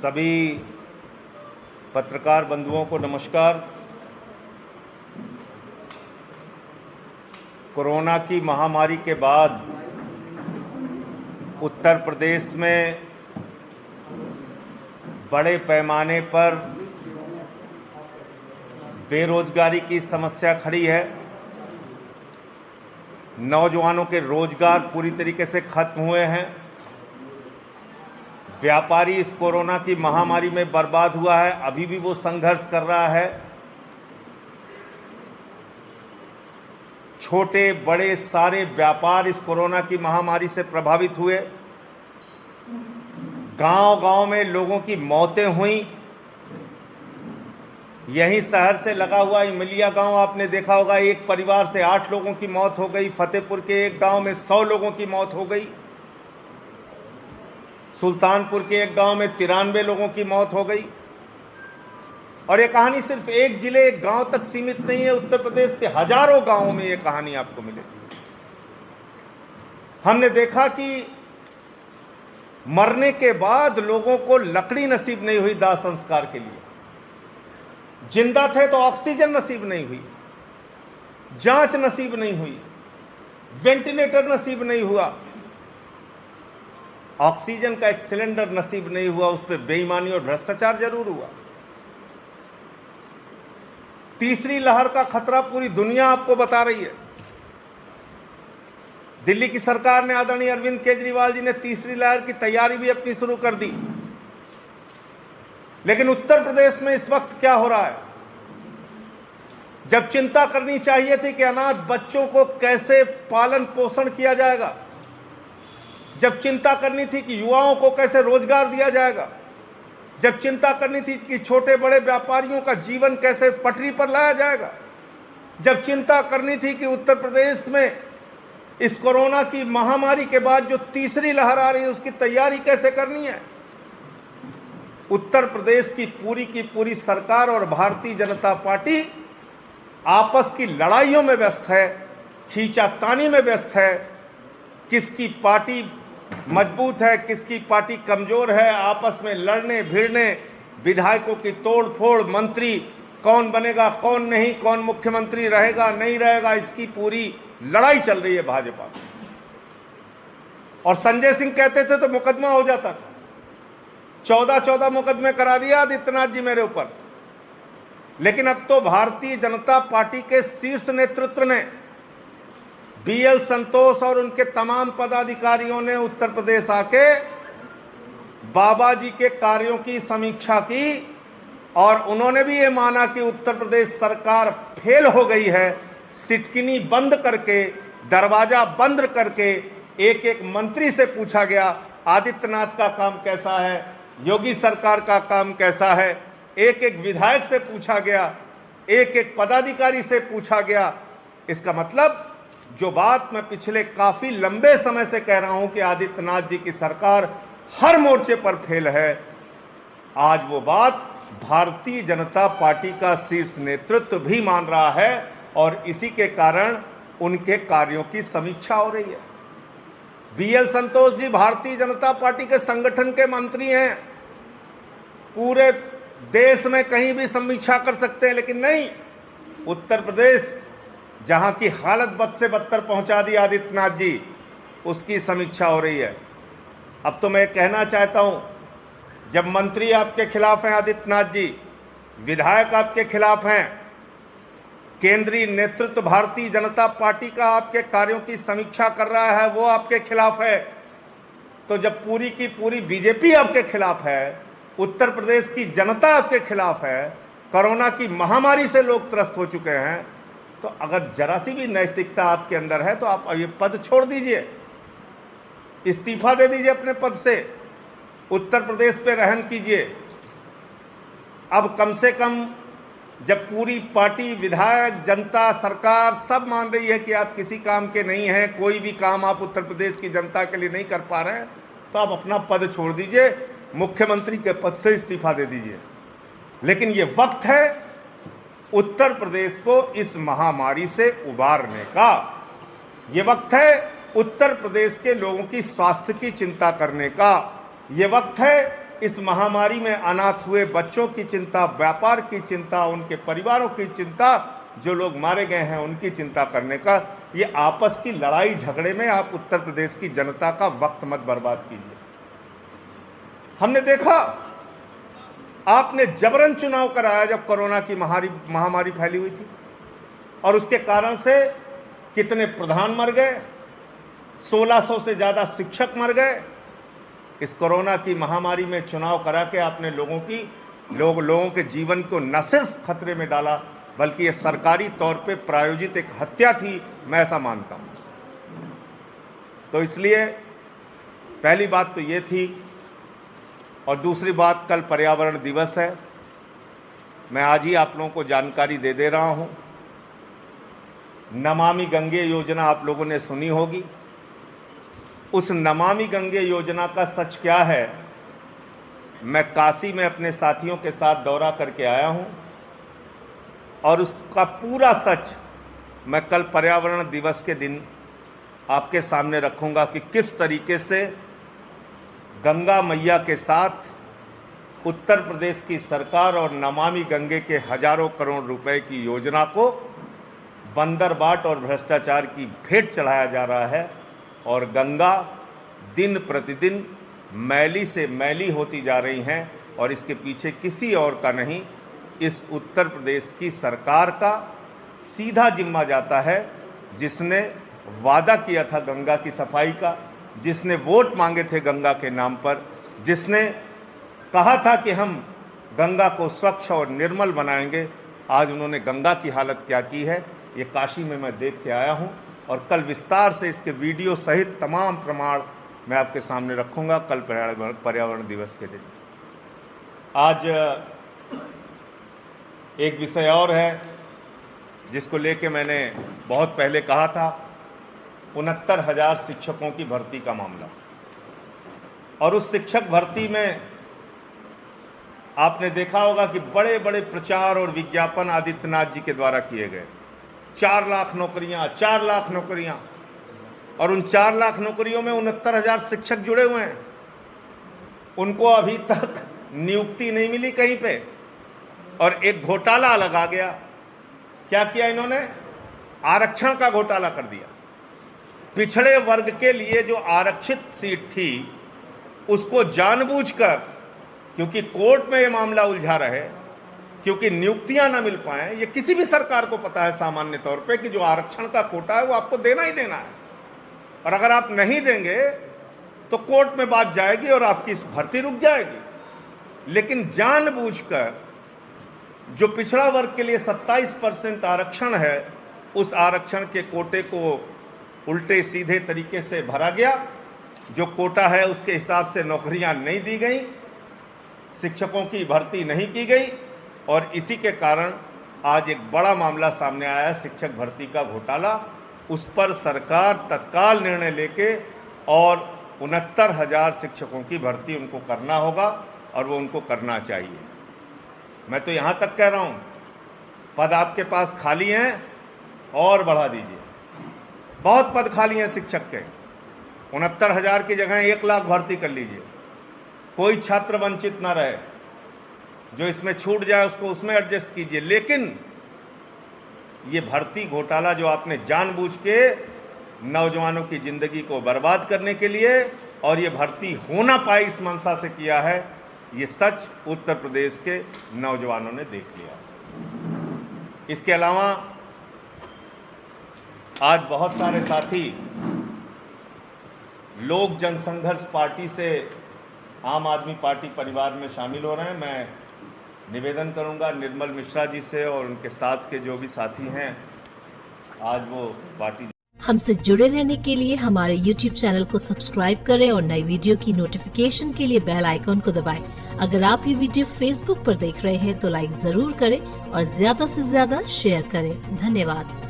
सभी पत्रकार बंधुओं को नमस्कार। कोरोना की महामारी के बाद उत्तर प्रदेश में बड़े पैमाने पर बेरोजगारी की समस्या खड़ी है। नौजवानों के रोजगार पूरी तरीके से खत्म हुए हैं। व्यापारी इस कोरोना की महामारी में बर्बाद हुआ है, अभी भी वो संघर्ष कर रहा है। छोटे बड़े सारे व्यापार इस कोरोना की महामारी से प्रभावित हुए। गांव-गांव में लोगों की मौतें हुई। यहीं शहर से लगा हुआ इमलिया गांव आपने देखा होगा, एक परिवार से 8 लोगों की मौत हो गई। फतेहपुर के एक गांव में 100 लोगों की मौत हो गई। सुल्तानपुर के एक गांव में 93 लोगों की मौत हो गई। और ये कहानी सिर्फ एक जिले एक गांव तक सीमित नहीं है, उत्तर प्रदेश के हजारों गांवों में ये कहानी आपको मिलेगी। हमने देखा कि मरने के बाद लोगों को लकड़ी नसीब नहीं हुई दाह संस्कार के लिए। जिंदा थे तो ऑक्सीजन नसीब नहीं हुई, जांच नसीब नहीं हुई, वेंटिलेटर नसीब नहीं हुआ, ऑक्सीजन का एक सिलेंडर नसीब नहीं हुआ। उस पर बेईमानी और भ्रष्टाचार जरूर हुआ। तीसरी लहर का खतरा पूरी दुनिया आपको बता रही है। दिल्ली की सरकार ने, आदरणीय अरविंद केजरीवाल जी ने तीसरी लहर की तैयारी भी अपनी शुरू कर दी। लेकिन उत्तर प्रदेश में इस वक्त क्या हो रहा है? जब चिंता करनी चाहिए थी कि अनाथ बच्चों को कैसे पालन पोषण किया जाएगा, जब चिंता करनी थी कि युवाओं को कैसे रोजगार दिया जाएगा, जब चिंता करनी थी कि छोटे बड़े व्यापारियों का जीवन कैसे पटरी पर लाया जाएगा, जब चिंता करनी थी कि उत्तर प्रदेश में इस कोरोना की महामारी के बाद जो तीसरी लहर आ रही है उसकी तैयारी कैसे करनी है, उत्तर प्रदेश की पूरी सरकार और भारतीय जनता पार्टी आपस की लड़ाइयों में व्यस्त है, खींचातानी में व्यस्त है। किसकी पार्टी मजबूत है, किसकी पार्टी कमजोर है, आपस में लड़ने भिड़ने, विधायकों की तोड़ फोड़, मंत्री कौन बनेगा कौन नहीं, कौन मुख्यमंत्री रहेगा नहीं रहेगा, इसकी पूरी लड़ाई चल रही है भाजपा में। और संजय सिंह कहते थे तो मुकदमा हो जाता था। 14 मुकदमे करा दिया आदित्यनाथ जी मेरे ऊपर। लेकिन अब तो भारतीय जनता पार्टी के शीर्ष नेतृत्व ने, बीएल संतोष और उनके तमाम पदाधिकारियों ने उत्तर प्रदेश आके बाबा जी के कार्यों की समीक्षा की और उन्होंने भी ये माना कि उत्तर प्रदेश सरकार फेल हो गई है। सिटकिनी बंद करके, दरवाजा बंद करके एक एक मंत्री से पूछा गया आदित्यनाथ का काम कैसा है, योगी सरकार का काम कैसा है। एक एक विधायक से पूछा गया, एक एक पदाधिकारी से पूछा गया। इसका मतलब जो बात मैं पिछले काफी लंबे समय से कह रहा हूं कि आदित्यनाथ जी की सरकार हर मोर्चे पर फेल है, आज वो बात भारतीय जनता पार्टी का शीर्ष नेतृत्व भी मान रहा है और इसी के कारण उनके कार्यों की समीक्षा हो रही है। बीएल संतोष जी भारतीय जनता पार्टी के संगठन के मंत्री हैं, पूरे देश में कहीं भी समीक्षा कर सकते हैं, लेकिन नहीं, उत्तर प्रदेश जहां की हालत बद से बदतर पहुंचा दी आदित्यनाथ जी, उसकी समीक्षा हो रही है। अब तो मैं कहना चाहता हूं, जब मंत्री आपके खिलाफ हैं आदित्यनाथ जी, विधायक आपके खिलाफ हैं, केंद्रीय नेतृत्व भारतीय जनता पार्टी का आपके कार्यों की समीक्षा कर रहा है वो आपके खिलाफ है, तो जब पूरी की पूरी बीजेपी आपके खिलाफ है, उत्तर प्रदेश की जनता आपके खिलाफ है, कोरोना की महामारी से लोग त्रस्त हो चुके हैं, तो अगर जरा सी भी नैतिकता आपके अंदर है तो आप ये पद छोड़ दीजिए, इस्तीफा दे दीजिए अपने पद से, उत्तर प्रदेश पे रहम कीजिए। अब कम से कम जब पूरी पार्टी, विधायक, जनता, सरकार सब मान रही है कि आप किसी काम के नहीं हैं, कोई भी काम आप उत्तर प्रदेश की जनता के लिए नहीं कर पा रहे हैं, तो आप अपना पद छोड़ दीजिए, मुख्यमंत्री के पद से इस्तीफा दे दीजिए। लेकिन ये वक्त है उत्तर प्रदेश को इस महामारी से उबारने का, ये वक्त है उत्तर प्रदेश के लोगों की स्वास्थ्य की चिंता करने का, ये वक्त है इस महामारी में अनाथ हुए बच्चों की चिंता, व्यापार की चिंता, उनके परिवारों की चिंता, जो लोग मारे गए हैं उनकी चिंता करने का, ये आपस की लड़ाई झगड़े में आप उत्तर प्रदेश की जनता का वक्त मत बर्बाद कीजिए। हमने देखा आपने जबरन चुनाव कराया जब कोरोना की महामारी फैली हुई थी, और उसके कारण से कितने प्रधान मर गए, 1600 से ज्यादा शिक्षक मर गए। इस कोरोना की महामारी में चुनाव करा के आपने लोगों के जीवन को न सिर्फ खतरे में डाला, बल्कि ये सरकारी तौर पे प्रायोजित एक हत्या थी, मैं ऐसा मानता हूं। तो इसलिए पहली बात तो ये थी, और दूसरी बात, कल पर्यावरण दिवस है। मैं आज ही आप लोगों को जानकारी दे रहा हूं। नमामि गंगे योजना आप लोगों ने सुनी होगी। उस नमामि गंगे योजना का सच क्या है, मैं काशी में अपने साथियों के साथ दौरा करके आया हूं, और उसका पूरा सच मैं कल पर्यावरण दिवस के दिन आपके सामने रखूंगा कि किस तरीके से गंगा मैया के साथ उत्तर प्रदेश की सरकार और नमामि गंगे के हजारों करोड़ रुपए की योजना को बंदरबाट और भ्रष्टाचार की भेंट चढ़ाया जा रहा है, और गंगा दिन प्रतिदिन मैली से मैली होती जा रही हैं, और इसके पीछे किसी और का नहीं, इस उत्तर प्रदेश की सरकार का सीधा जिम्मा जाता है, जिसने वादा किया था गंगा की सफाई का, जिसने वोट मांगे थे गंगा के नाम पर, जिसने कहा था कि हम गंगा को स्वच्छ और निर्मल बनाएंगे। आज उन्होंने गंगा की हालत क्या की है, ये काशी में मैं देख के आया हूँ, और कल विस्तार से इसके वीडियो सहित तमाम प्रमाण मैं आपके सामने रखूंगा कल पर्यावरण दिवस के दिन। आज एक विषय और है जिसको लेके मैंने बहुत पहले कहा था, 69,000 शिक्षकों की भर्ती का मामला। और उस शिक्षक भर्ती में आपने देखा होगा कि बड़े बड़े प्रचार और विज्ञापन आदित्यनाथ जी के द्वारा किए गए। 4 लाख नौकरियां, 4 लाख नौकरियां, और उन 4 लाख नौकरियों में 69,000 शिक्षक जुड़े हुए हैं। उनको अभी तक नियुक्ति नहीं मिली कहीं पे, और एक घोटाला लगा गया। क्या किया इन्होंने? आरक्षण का घोटाला कर दिया। पिछड़े वर्ग के लिए जो आरक्षित सीट थी उसको जानबूझकर, क्योंकि कोर्ट में ये मामला उलझा रहे, क्योंकि नियुक्तियां ना मिल पाए, ये किसी भी सरकार को पता है सामान्य तौर पे कि जो आरक्षण का कोटा है वो आपको देना ही देना है, और अगर आप नहीं देंगे तो कोर्ट में बात जाएगी और आपकी भर्ती रुक जाएगी। लेकिन जानबूझकर जो पिछड़ा वर्ग के लिए 27% आरक्षण है, उस आरक्षण के कोटे को उल्टे सीधे तरीके से भरा गया। जो कोटा है उसके हिसाब से नौकरियां नहीं दी गई, शिक्षकों की भर्ती नहीं की गई, और इसी के कारण आज एक बड़ा मामला सामने आया है, शिक्षक भर्ती का घोटाला। उस पर सरकार तत्काल निर्णय लेके और 69,000 शिक्षकों की भर्ती उनको करना होगा, और वो उनको करना चाहिए। मैं तो यहाँ तक कह रहा हूँ, पद आपके पास खाली हैं और बढ़ा दीजिए। बहुत पद खाली हैं शिक्षक के, 69,000 की जगह 1 लाख भर्ती कर लीजिए। कोई छात्र वंचित ना रहे, जो इसमें छूट जाए उसको उसमें एडजस्ट कीजिए। लेकिन ये भर्ती घोटाला जो आपने जानबूझ के नौजवानों की जिंदगी को बर्बाद करने के लिए, और ये भर्ती हो ना पाए इस मंशा से किया है, ये सच उत्तर प्रदेश के नौजवानों ने देख लिया। इसके अलावा आज बहुत सारे साथी लोक जनसंघर्ष पार्टी से आम आदमी पार्टी परिवार में शामिल हो रहे हैं। मैं निवेदन करूंगा निर्मल मिश्रा जी से और उनके साथ के जो भी साथी हैं, आज वो पार्टी। हमसे जुड़े रहने के लिए हमारे YouTube चैनल को सब्सक्राइब करें और नई वीडियो की नोटिफिकेशन के लिए बेल आइकॉन को दबाएं। अगर आप ये वीडियो Facebook पर देख रहे हैं तो लाइक जरूर करें और ज्यादा से ज्यादा शेयर करें। धन्यवाद।